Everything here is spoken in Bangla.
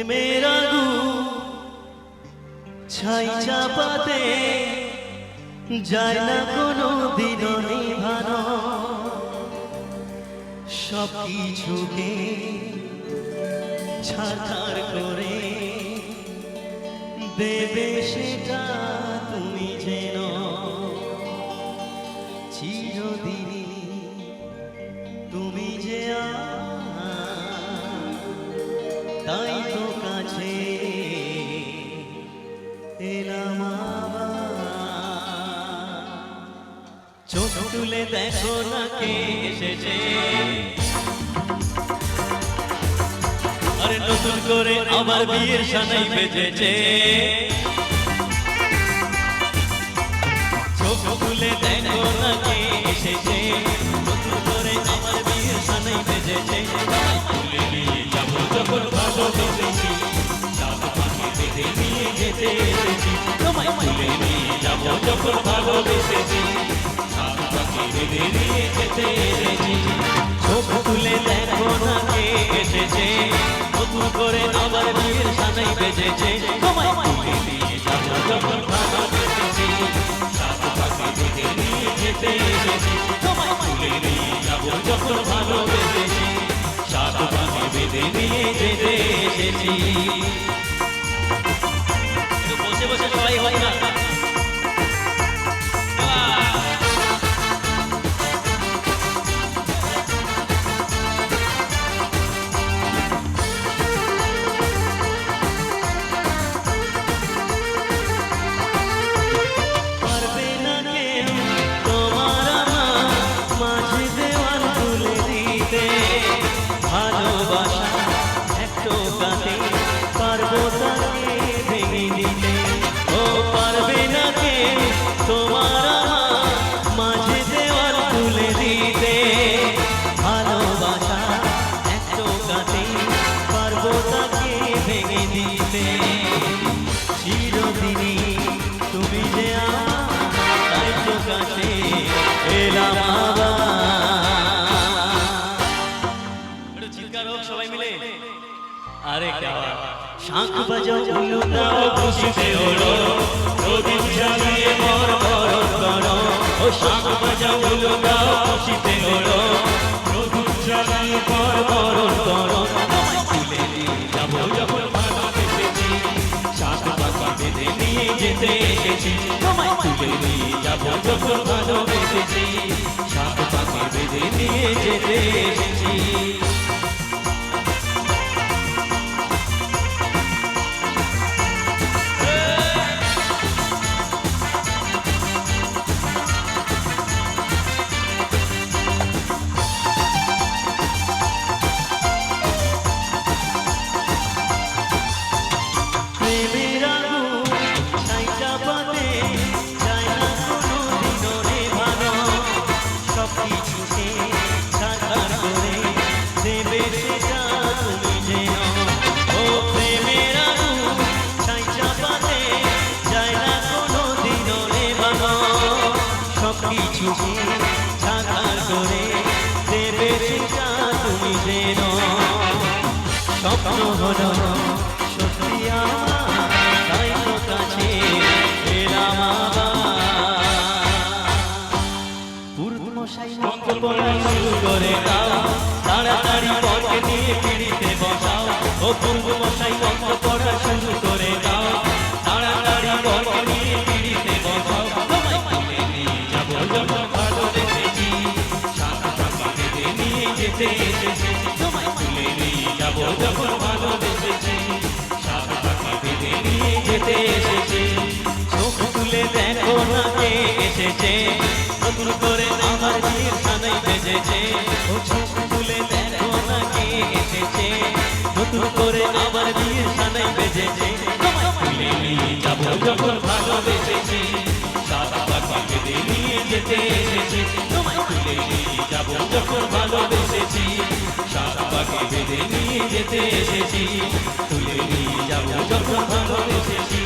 मेरा गु ছাই চাপাতে যায় না কোনো দিনও নিভানো সব কিছুকে ছাড়খাড় করে দেবে সেটা তুমি যেন চিরদিনই তুমি যে তাই তো কাছে এলাম চোখ তুলে দেখো না কে এসেছে আরে নতুন করে আমার বিয়ের সানাই বেজেছে চোখ তুলে দেখো না কে এসেছে নতুন করে আমার বিয়ের সানাই বেজেছে তুলে নিয়ে যাবো যখন ভালোবেসেছি চাঁদ পাখি বেঁধে নিয়ে যেতে এসেছি তোমায় তুলে নিয়ে যাবো যখন ভালোবেসেছি চাঁদ পাখি বেঁধে নিয়ে যেতে এসেছি চোখ তুলে দেখো না কে এসেছে নতুন করে আবার বিয়ের সানাই বেজেছে তোমায় তুলে নিয়ে যাবো যখন ভালোবেসেছি চাঁদ পাখি বেঁধে নিয়ে যেতে এসেছি তোমায় তুলে নিয়ে যাবো যখন ভালোবেসেছি চাঁদ পাখি বেঁধে নিয়ে যেতে এসেছি বসে বসে সবাই হয় না তুমি যে তাই তো কাছে এলাম চিৎকার হোক সবাই মিলে আরে শাঁখ বাজাও উল্লু দাও খুশিতে ওড়ো প্রদীপ জ্বালিয়ে মর বরণ করো ও শাঁখ বাজাও উল্লু দাও খুশিতে ওড়ো প্রদীপ জ্বালিয়ে মর বরণ করো তুলে নিয়ে যাবো যখন ভালোবেসেছি শাঁখ বাঁকা বেঁধে নিয়ে যেতে এসেছি তোমায় তুলে নিয়ে যাবো যখন ভালোবেসেছি শাঁখ বাঁকা বেঁধে নিয়ে যেতে এসেছি ছাড়খাড় করে দেবে সেটা তুমি যেন স্বপ্ন হলো সত্যি তাই তো কাছে এলাম পুরুত মশাই মন্ত্র পড়া শুরু করে দাও তাড়াতাড়ি বরকে নিয়ে পিড়িতে বসাও ও পূর্ব মশাই মন্ত্র পড়া শুরু করে দাও তাড়াতাড়ি বরকে নিয়ে পিড়িতে বসাও তোমায় তুলে নিয়ে যাবো যখন ভালোবেসেছি শাঁখ পাখি বেঁধে নিয়ে যেতে এসেছি চোখ তুলে দেখো না কে এসেছে নতুন করে আমার বিয়ের সানাই বেজেছে ও চোখ তুলে দেখো না কে এসেছে নতুন করে আমার বিয়ের সানাই বেজেছে তোমায় তুলে নিয়ে যাবো যখন ভালোবেসেছি শাঁখ পাখি বেঁধে নিয়ে যেতে এসেছি তোমায় তুলে নিয়ে যাবো যখন ভালোবেসেছি শাঁখ পাখি বেঁধে নিয়ে যেতে এসেছি তুলে নিয়ে যাবো যখন ভালোবেসেছি